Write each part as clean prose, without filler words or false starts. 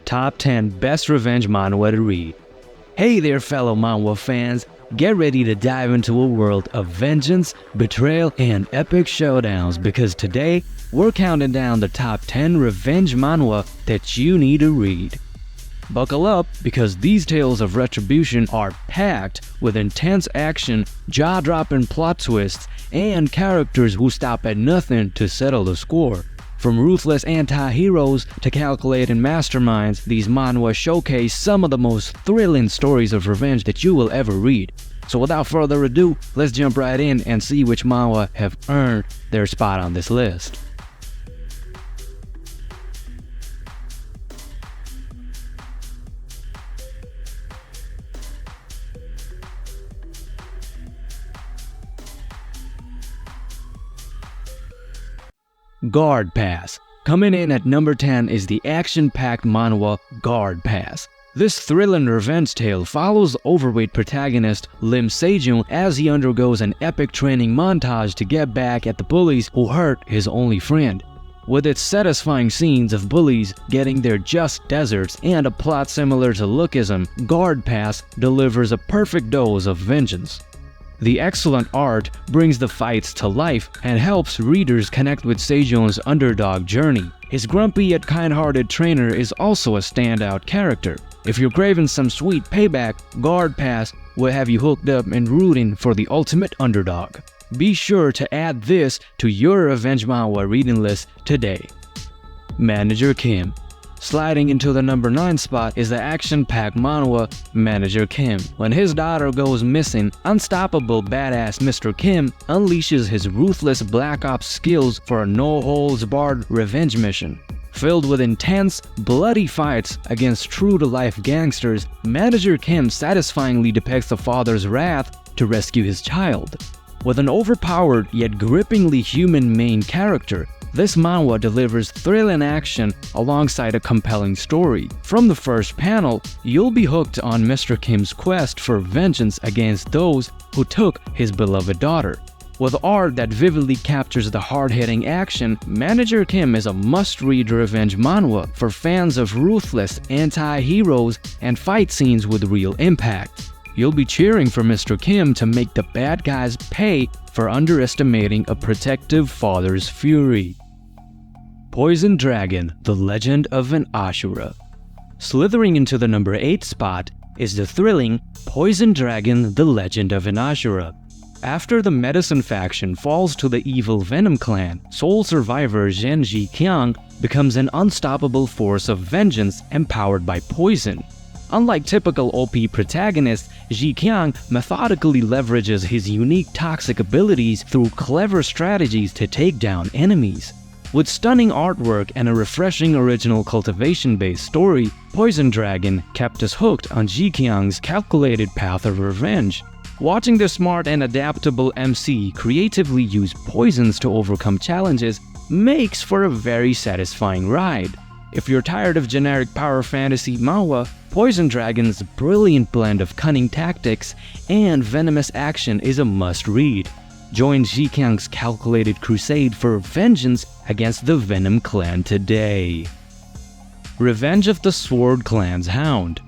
Top 10 Best Revenge Manhwa to Read. Hey there fellow manhwa fans, get ready to dive into a world of vengeance, betrayal, and epic showdowns because today we're counting down the top 10 revenge manhwa that you need to read. Buckle up because these tales of retribution are packed with intense action, jaw-dropping plot twists, and characters who stop at nothing to settle the score. From ruthless anti-heroes to calculating masterminds, these manhwa showcase some of the most thrilling stories of revenge that you will ever read. So without further ado, let's jump right in and see which manhwa have earned their spot on this list. Guard Pass. Coming in at number 10 is the action-packed manhwa Guard Pass. This thrilling revenge tale follows overweight protagonist Lim Sejun as he undergoes an epic training montage to get back at the bullies who hurt his only friend. With its satisfying scenes of bullies getting their just desserts and a plot similar to Lookism, Guard Pass delivers a perfect dose of vengeance. The excellent art brings the fights to life and helps readers connect with Sejun's underdog journey. His grumpy yet kind-hearted trainer is also a standout character. If you're craving some sweet payback, Guard Pass will have you hooked up and rooting for the ultimate underdog. Be sure to add this to your revenge manhwa reading list today. Manager Kim. Sliding into the number 9 spot is the action-packed manhwa Manager Kim. When his daughter goes missing, unstoppable badass Mr. Kim unleashes his ruthless Black Ops skills for a no-holds-barred revenge mission. Filled with intense, bloody fights against true-to-life gangsters, Manager Kim satisfyingly depicts the father's wrath to rescue his child. With an overpowered yet grippingly human main character, this manhwa delivers thrilling action alongside a compelling story. From the first panel, you'll be hooked on Mr. Kim's quest for vengeance against those who took his beloved daughter. With art that vividly captures the hard-hitting action, Manager Kim is a must-read revenge manhwa for fans of ruthless anti-heroes and fight scenes with real impact. You'll be cheering for Mr. Kim to make the bad guys pay for underestimating a protective father's fury. Poison Dragon, The Legend of an Ashura. Slithering into the number 8 spot is the thrilling Poison Dragon, The Legend of an Ashura. After the Medicine faction falls to the evil Venom clan, sole survivor Zhen Ziqiang becomes an unstoppable force of vengeance empowered by poison. Unlike typical OP protagonists, Ziqiang methodically leverages his unique toxic abilities through clever strategies to take down enemies. With stunning artwork and a refreshing original cultivation-based story, Poison Dragon kept us hooked on Ziqiang's calculated path of revenge. Watching the smart and adaptable MC creatively use poisons to overcome challenges makes for a very satisfying ride. If you're tired of generic power fantasy manhwa, Poison Dragon's brilliant blend of cunning tactics and venomous action is a must-read. Join Ziqiang's calculated crusade for vengeance against the Venom clan today. Revenge of the Sword Clan's Hound.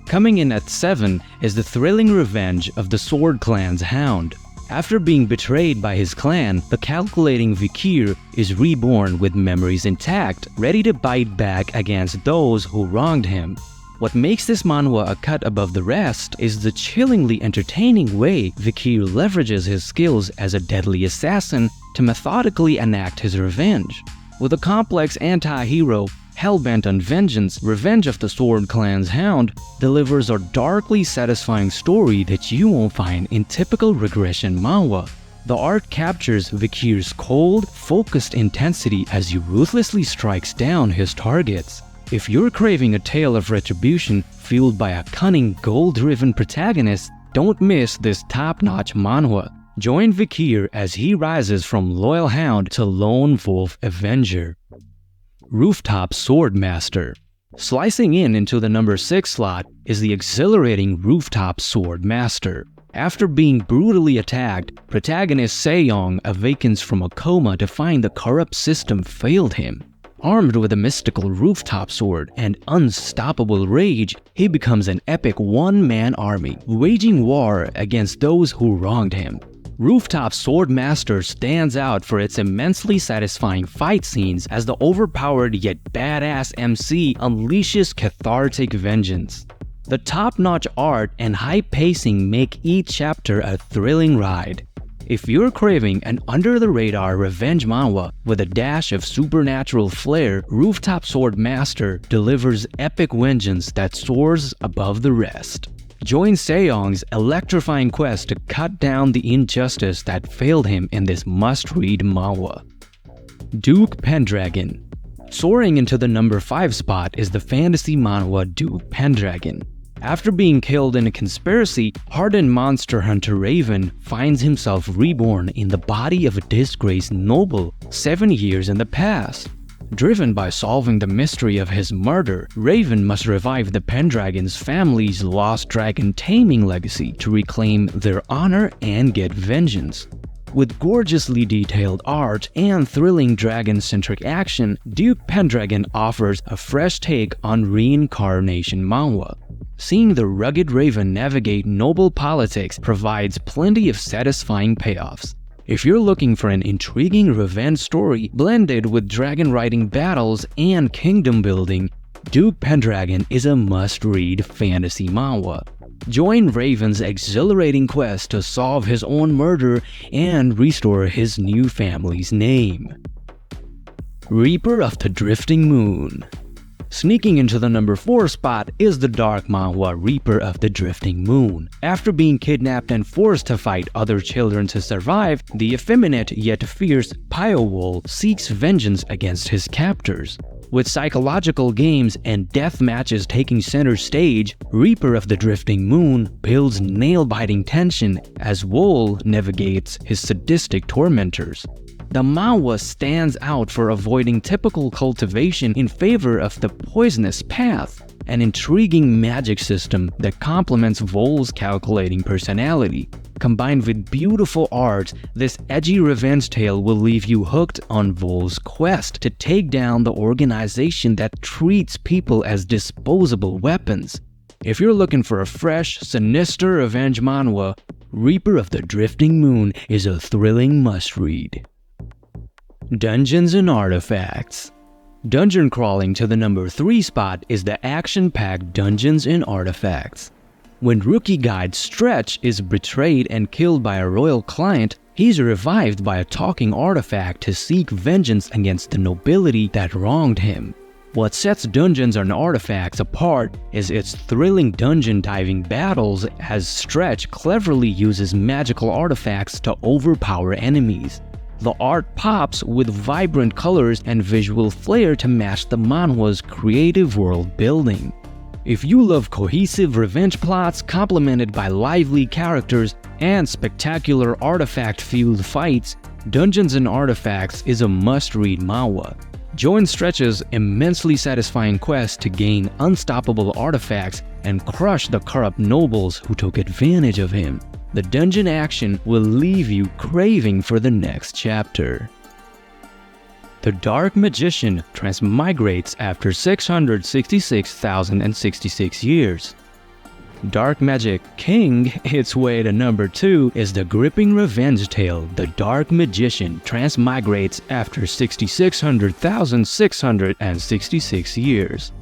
Coming in at 7 is the thrilling revenge of the Sword Clan's Hound. After being betrayed by his clan, the calculating Vikir is reborn with memories intact, ready to bite back against those who wronged him. What makes this manhwa a cut above the rest is the chillingly entertaining way Vikir leverages his skills as a deadly assassin to methodically enact his revenge. With a complex anti-hero hell-bent on vengeance, Revenge of the Sword Clan's Hound delivers a darkly satisfying story that you won't find in typical regression manhwa. The art captures Vikir's cold, focused intensity as he ruthlessly strikes down his targets. If you're craving a tale of retribution fueled by a cunning, goal-driven protagonist, don't miss this top-notch manhwa. Join Vikir as he rises from loyal hound to lone wolf avenger. Rooftop Swordmaster. Slicing into the number 6 slot is the exhilarating Rooftop Swordmaster. After being brutally attacked, protagonist Sejong awakens from a coma to find the corrupt system failed him. Armed with a mystical rooftop sword and unstoppable rage, he becomes an epic one-man army, waging war against those who wronged him. Rooftop Swordmaster stands out for its immensely satisfying fight scenes as the overpowered yet badass MC unleashes cathartic vengeance. The top-notch art and high pacing make each chapter a thrilling ride. If you're craving an under-the-radar revenge manhwa with a dash of supernatural flair, Rooftop Swordmaster delivers epic vengeance that soars above the rest. Join Sejong's electrifying quest to cut down the injustice that failed him in this must-read manhwa. Duke Pendragon. Soaring into the number 5 spot is the fantasy manhwa Duke Pendragon. After being killed in a conspiracy, hardened monster hunter Raven finds himself reborn in the body of a disgraced noble 7 years in the past. Driven by solving the mystery of his murder, Raven must revive the Pendragon's family's lost dragon taming legacy to reclaim their honor and get vengeance. With gorgeously detailed art and thrilling dragon-centric action, Duke Pendragon offers a fresh take on reincarnation manhwa. Seeing the rugged Raven navigate noble politics provides plenty of satisfying payoffs. If you're looking for an intriguing revenge story blended with dragon-riding battles and kingdom building, Duke Pendragon is a must-read fantasy manhwa. Join Raven's exhilarating quest to solve his own murder and restore his new family's name. Reaper of the Drifting Moon. Sneaking into the number 4 spot is the dark manhwa Reaper of the Drifting Moon. After being kidnapped and forced to fight other children to survive, the effeminate yet fierce Pyowol seeks vengeance against his captors. With psychological games and death matches taking center stage, Reaper of the Drifting Moon builds nail-biting tension as Wol navigates his sadistic tormentors. The manhwa stands out for avoiding typical cultivation in favor of the poisonous path, an intriguing magic system that complements Wol's calculating personality. Combined with beautiful art, this edgy revenge tale will leave you hooked on Wol's quest to take down the organization that treats people as disposable weapons. If you're looking for a fresh, sinister revenge manhwa, Reaper of the Drifting Moon is a thrilling must-read. Dungeons and Artifacts. Dungeon crawling to the number 3 spot is the action-packed Dungeons and Artifacts. When rookie guide Stretch is betrayed and killed by a royal client, he's revived by a talking artifact to seek vengeance against the nobility that wronged him. What sets Dungeons and Artifacts apart is its thrilling dungeon diving battles as Stretch cleverly uses magical artifacts to overpower enemies. The art pops with vibrant colors and visual flair to match the manhwa's creative world building. If you love cohesive revenge plots complemented by lively characters and spectacular artifact-fueled fights, Dungeons and Artifacts is a must-read manhwa. Join Stretch's immensely satisfying quest to gain unstoppable artifacts and crush the corrupt nobles who took advantage of him. The dungeon action will leave you craving for the next chapter. The Dark Magician transmigrates after 666,066 years. Dark Magic King, its way to number 2, is the gripping revenge tale The Dark Magician transmigrates after 666,666 years.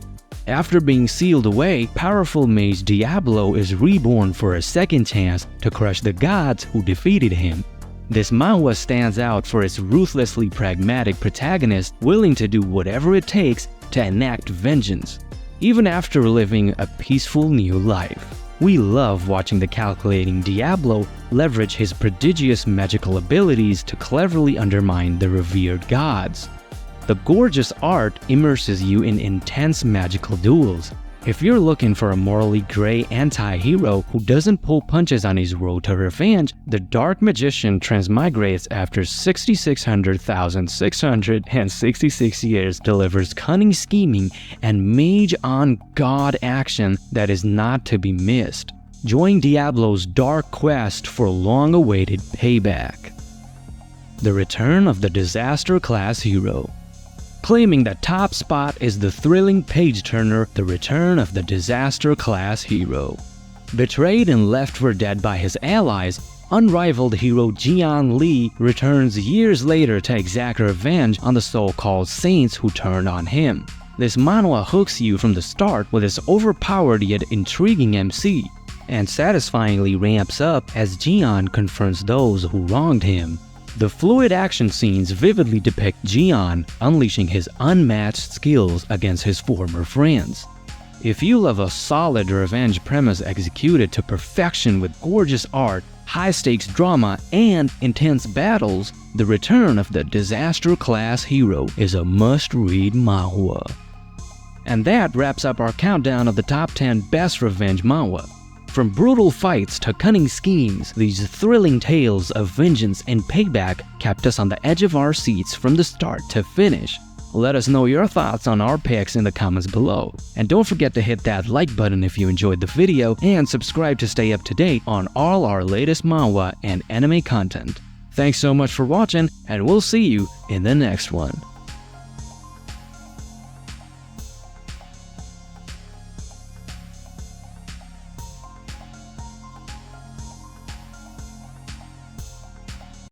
After being sealed away, powerful mage Diablo is reborn for a second chance to crush the gods who defeated him. This manhwa stands out for its ruthlessly pragmatic protagonist willing to do whatever it takes to enact vengeance, even after living a peaceful new life. We love watching the calculating Diablo leverage his prodigious magical abilities to cleverly undermine the revered gods. The gorgeous art immerses you in intense magical duels. If you're looking for a morally gray anti-hero who doesn't pull punches on his road to revenge, The Dark Magician transmigrates after 666,666 years delivers cunning scheming and mage-on-god action that is not to be missed. Join Diablo's dark quest for long-awaited payback. The Return of the Disaster Class Hero. claiming the top spot is the thrilling page-turner, The Return of the Disaster-class hero. Betrayed and left for dead by his allies, unrivaled hero Jian Li returns years later to exact revenge on the so-called saints who turned on him. This manhwa hooks you from the start with its overpowered yet intriguing MC, and satisfyingly ramps up as Jian confronts those who wronged him. The fluid action scenes vividly depict Jian unleashing his unmatched skills against his former friends. If you love a solid revenge premise executed to perfection with gorgeous art, high-stakes drama, and intense battles, The Return of the Disaster-class hero is a must-read manhwa. And that wraps up our countdown of the top 10 best revenge manhwa. From brutal fights to cunning schemes, these thrilling tales of vengeance and payback kept us on the edge of our seats from the start to finish. Let us know your thoughts on our picks in the comments below. And don't forget to hit that like button if you enjoyed the video, and subscribe to stay up to date on all our latest manhwa and anime content. Thanks so much for watching, and we'll see you in the next one.